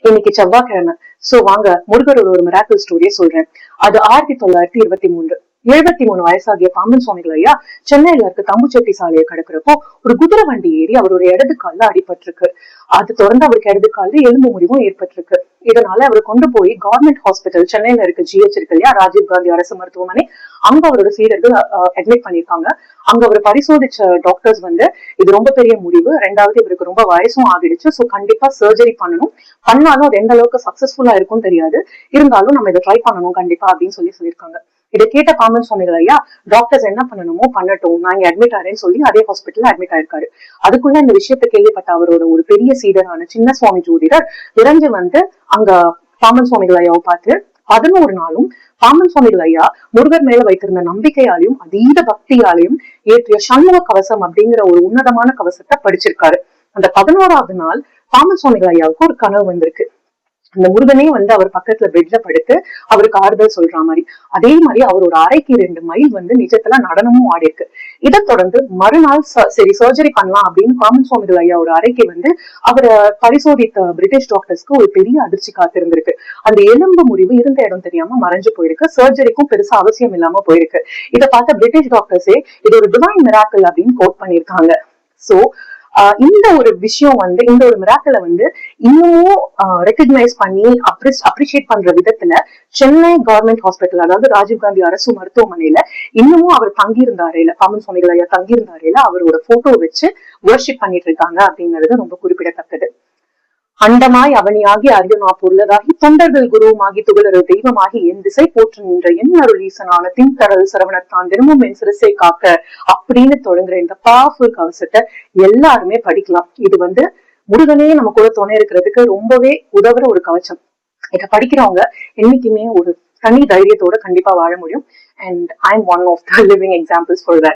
இன்னைக்கு செவ்வாய்க்கிழமை. சோ வாங்க முருகரோட ஒரு மிராக்கிள் ஸ்டோரியை சொல்றேன். அது 1923. 73 வயசாகிய பாம்பன் சுவாமிகள் ஐயா சென்னையில இருக்க தம்புச்செட்டி சாலையை கடக்கிறப்போ ஒரு குதிரை வண்டி ஏறி அவருடைய இடது கால்ல அடிபட்டிருக்கு. அது தொடர்ந்து அவருக்கு இடது கால்ல எலும்பு முறிவும் ஏற்பட்டிருக்கு. இதனால அவர் கொண்டு போய் கவர்மெண்ட் ஹாஸ்பிட்டல் சென்னையில இருக்க ஜிஹெச் இருக்கு இல்லையா, ராஜீவ்காந்தி அரசு மருத்துவமனை, அங்க அவரோட சீடர்கள் அட்மிட் பண்ணிருக்காங்க. அங்க அவர் பரிசோதிச்ச டாக்டர்ஸ் இது ரொம்ப பெரிய முடிவு, ரெண்டாவது இவருக்கு ரொம்ப வயசும் ஆகிடுச்சு, சோ கண்டிப்பா சர்ஜரி பண்ணணும், பண்ணாலும் அது எந்த அளவுக்கு சக்சஸ்ஃபுல்லா இருக்கும் தெரியாது, இருந்தாலும் நம்ம இதை ட்ரை பண்ணணும் கண்டிப்பா அப்படின்னு சொல்லியிருக்காங்க. இதை கேட்ட பாம்பன் சுவாமிகள் ஐயா டாக்டர்ஸ் என்ன பண்ணணுமோ பண்ணட்டும், நான் இங்க அட்மிட் ஆறேன்னு சொல்லி அதே ஹாஸ்பிட்டல்ல அட்மிட் ஆயிருக்காரு. அதுக்குள்ள இந்த விஷயத்தை கேள்விப்பட்ட அவரோட ஒரு பெரிய சீடரான சின்ன சுவாமி ஜோதிடர் விரைஞ்சு அங்க பாம்பன் சுவாமிகள் ஐயாவை பார்த்து 11 நாளும் பாம்பன் சுவாமிகள் ஐயா முருகர் மேல வைத்திருந்த நம்பிக்கையாலையும் அதீத பக்தியாலையும் ஏற்றிய சண்முக கவசம் அப்படிங்கிற ஒரு உன்னதமான கவசத்தை படிச்சிருக்காரு. அந்த 11வது நாள் பாம்பன் சுவாமிகள் ஐயாவுக்கு ஒரு கனவு வந்திருக்கு. அந்த முருகனே அவர் பக்கத்துல பெட்ல படுத்து அவருக்கு ஆறுதல் சொல்ற மாதிரி. அதே மாதிரி அவரோட அறைக்கு 2 மைல் நிஜத்துல நடனமும் ஆடி இருக்கு. இதை தொடர்ந்து மறுநாள் சரி சர்ஜரி பண்ணலாம் அப்படின்னு பாம்பன் சுவாமிகள் ஐயாவோட அறைக்கு அவரை பரிசோதித்த பிரிட்டிஷ் டாக்டர்ஸ்க்கு ஒரு பெரிய அதிர்ச்சி காத்திருந்திருக்கு. அந்த எலும்பு முறிவு இருந்த இடம் தெரியாம மறைஞ்சு போயிருக்கு, சர்ஜரிக்கும் பெருசா அவசியம் இல்லாம போயிருக்கு. இதை பார்த்த பிரிட்டிஷ் டாக்டர்ஸே இது ஒரு டிவைன் மிராக்கிள் அப்படின்னு கோட் பண்ணிருக்காங்க. சோ இந்த ஒரு விஷயம் இந்த ஒரு மிராக்கிளை இன்னமும் ரெகக்னைஸ் பண்ணி அப்ரிஷியேட் பண்ற விதத்துல சென்னை கவர்மெண்ட் ஹாஸ்பிட்டல், அதாவது ராஜீவ்காந்தி அரசு மருத்துவமனையில இன்னமும் அவர் தங்கியிருந்த அறையில, பாம்பன் சுவாமிகள் ஐயா தங்கியிருந்த அறையில அவரோட போட்டோ வச்சு வர்ஷிப் பண்ணிட்டு இருக்காங்க அப்படிங்கிறது ரொம்ப குறிப்பிடத்தக்கது. அண்டமாய் அவனியாகி அரியனா பொருளதாகி தொண்டர்கள் குருவுமாகி துகளறு தெய்வமாகி என் திசை போற்று நின்ற என் அருள் ஈசனான தின்தரல் சரவணத்தான் தினமும் என் சிறுசை காக்க அப்படின்னு தொடங்குற இந்த பவர்ஃபுல் கவசத்தை எல்லாருமே படிக்கலாம். இது முருகனே நம்ம கூட துணை இருக்கிறதுக்கு ரொம்பவே உதவுற ஒரு கவசம். இதை படிக்கிறவங்க என்னைக்குமே ஒரு தனி தைரியத்தோட கண்டிப்பா வாழ முடியும். And I am one of the living examples for that.